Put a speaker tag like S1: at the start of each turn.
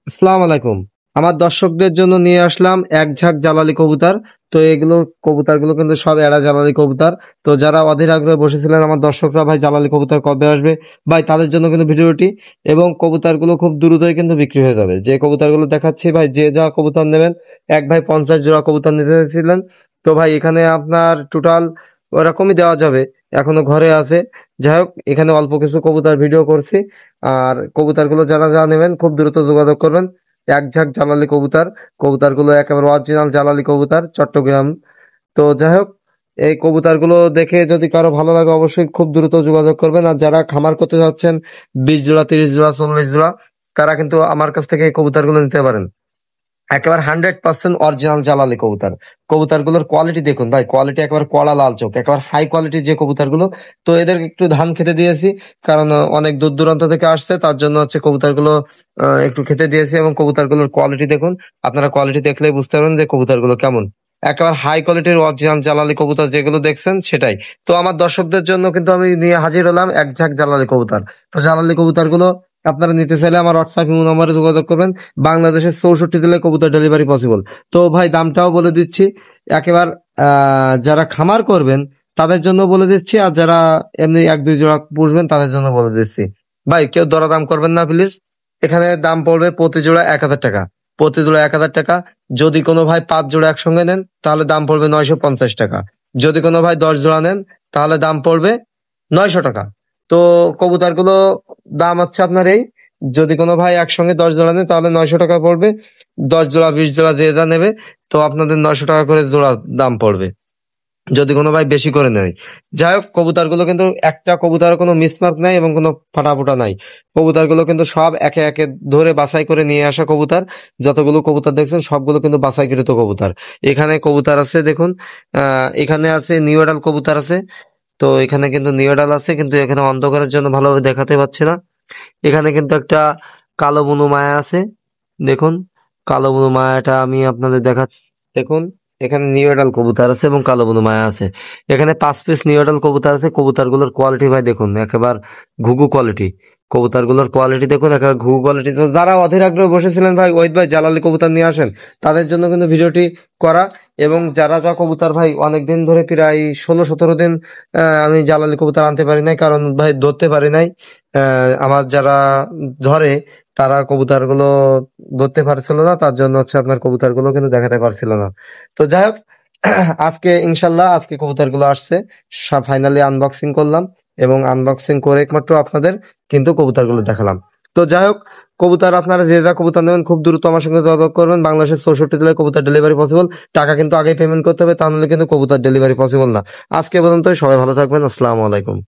S1: আসসালামু আলাইকুম। আমার দর্শকদের জন্য নিয়ে আসলাম এক ঝাঁক জালালি কবুতর। তো এগুলো কবুতরগুলো কিন্তু সব এড়া জালালি কবুতর। তো যারা অধীর আগ্রহে বসেছিলেন আমার দর্শকরা, ভাই জালালি কবুতর কবে আসবে? ভাই তাদের জন্য কিন্তু ভিডিওটি, এবং কবুতরগুলো খুব দ্রুতই কিন্তু বিক্রি হয়ে যাবে। যে কবুতরগুলো দেখাচ্ছি ভাই, যে যা কবুতর নেবেন, এক ভাই 50 জোড়া কবুতর নিতে চাইছিলেন। তো ভাই এখানে আপনার টোটাল ওরকমই দেওয়া যাবে, এখনো ঘরে আছে। যাই হোক, এখানে অল্প কিছু কবুতর ভিডিও করছি। আর কবুতরগুলো যারা যা নেবেন খুব দ্রুত যোগাযোগ করবেন। এক ঝাঁক জালালি কবুতর, কবুতরগুলো একেবারে অরিজিনাল জালালি কবুতর, চট্টগ্রাম। তো যাই হোক, এই কবুতরগুলো দেখে যদি কারো ভালো লাগে অবশ্যই খুব দ্রুত যোগাযোগ করবেন। আর যারা খামার করতে যাচ্ছেন 20 জোড়া, 30 জোড়া, 40 জোড়া, তারা কিন্তু আমার কাছ থেকে এই কবুতরগুলো নিতে পারেন। একেবারে 100% অরিজিনাল জালালি কবুতর। কবুতরগুলোর কোয়ালিটি দেখুন ভাই, কোয়ালিটি একেবারে কড়া লাল চোখ, একেবারে হাই কোয়ালিটির যে কবুতরগুলো। তো এদের একটু ধান খেতে দিয়েছি, কারণ অনেক দূর দূরান্ত থেকে আসছে, তার জন্য হচ্ছে কবুতরগুলো একটু খেতে দিয়েছি। এবং কবুতরগুলোর কোয়ালিটি দেখুন, আপনারা কোয়ালিটি দেখলেই বুঝতে পারবেন যে কবুতরগুলো কেমন। একেবারে হাই কোয়ালিটির অরিজিনাল জালালি কবুতর যেগুলো দেখছেন সেটাই। তো আমার দর্শকদের জন্য কিন্তু আমি নিয়ে হাজির হলাম এক ঝাঁক জালালি কবুতর। তো জালালি কবুতরগুলো আপনারা নিতে চাইলে আমার হোয়াটসঅ্যাপ নম্বরে যোগাযোগ করবেন। বাংলাদেশের 64 জেলায় কবুতর ডেলিভারি পসিবল। তো ভাই দামটাও বলে দিচ্ছি, একেবারে যারা খামার করবেন তাদের জন্য বলে দিচ্ছি, আর যারা এমনি 1-2 জোড়া পুষবেন তাদের জন্য বলে দিচ্ছি। ভাই কেউ দরদাম করবেন না প্লিজ। এখানে দাম পড়বে প্রতি জোড়া 1000 টাকা। প্রতি জোড়া 1000 টাকা। যদি কোনো ভাই 5 জোড়া একসঙ্গে নেন তাহলে দাম পড়বে 950 টাকা। যদি কোনো ভাই 10 জোড়া নেন তাহলে দাম পড়বে 900 টাকা। তো কবুতরগুলো দাম হচ্ছে আপনার এই, যদি কোনো ভাই একসঙ্গে 10 জোড়া নেয় তাহলে 900 টাকা পড়বে। 10 জোড়া, 20 জোড়া যে যা নেবে, তো আপনাদের 900 টাকা করে জোড়া দাম পড়বে যদি কোনো ভাই বেশি করে নেয়। যাই হোক, কবুতরগুলো কিন্তু একটা কবুতরের কোনো মিসমার্ক নাই এবং কোনো ফাটাফোটা নাই। কবুতরগুলো কিন্তু সব একে একে ধরে বাছাই করে নিয়ে আসা কবুতর। যতগুলো কবুতর দেখছেন সবগুলো কিন্তু বাছাইকৃত কবুতর। এখানে কবুতর আছে দেখুন, এখানে আছে নিউডাল কবুতর আছে। তো এখানে কিন্তু নিউডাল আছে, কিন্তু এখানে অন্ধকারের জন্য ভালোভাবে দেখাতে পাচ্ছি না। এখানে কিন্তু একটা কালো বুনো মায়া আছে, দেখুন। কালো বুনো মায়াটা আমি আপনাদের দেখুন, এখানে নিউডাল কবুতর আছে এবং কালো বুনো মায়া আছে। এখানে 5 পিস নিউডাল কবুতর আছে। কবুতরগুলোর কোয়ালিটি ভাই দেখুন, একেবারে ঘুঘু কোয়ালিটি। কবুতরগুলোর কোয়ালিটি দেখুন, একেবারে ঘুঘু কোয়ালিটি। তো যারা অধীর আগ্রহে বসেছিলেন ভাই ওহিদ ভাই জালালি কবুতর নিয়ে আসেন, তাদের জন্য কিন্তু ভিডিওটি করা। এবং যারা যা কবুতর ভাই অনেকদিন ধরে, প্রায় 16-17 দিন আমি জালালি কবুতর আনতে পারি নাই, কারণ ভাই ধরতে পারি নাই। আমার যারা ধরে তারা কবুতরগুলো ধরতে পারছিল না, তার জন্য হচ্ছে আপনার কবুতরগুলো কিন্তু দেখাতে পারছিল না। তো যাই হোক, আজকে ইনশাল্লাহ আজকে কবুতরগুলো আসছে, ফাইনালি আনবক্সিং করলাম। এবং আনবক্সিং করে একমাত্র আপনাদের কিন্তু কবুতরগুলো দেখালাম। তো যাই হোক, কবুতর আপনারা যে যা কবুতর নেবেন খুব দ্রুত আমার সঙ্গে যোগাযোগ করবেন। বাংলাদেশের 64 জেলায় কবুতর ডেলিভারি পসিবল। টাকা কিন্তু আগে পেমেন্ট করতে হবে, তা নাহলে কিন্তু কবুতর ডেলিভারি পসিবল না। আজকে পর্যন্ত, সবাই ভালো থাকবেন। আসসালামু আলাইকুম।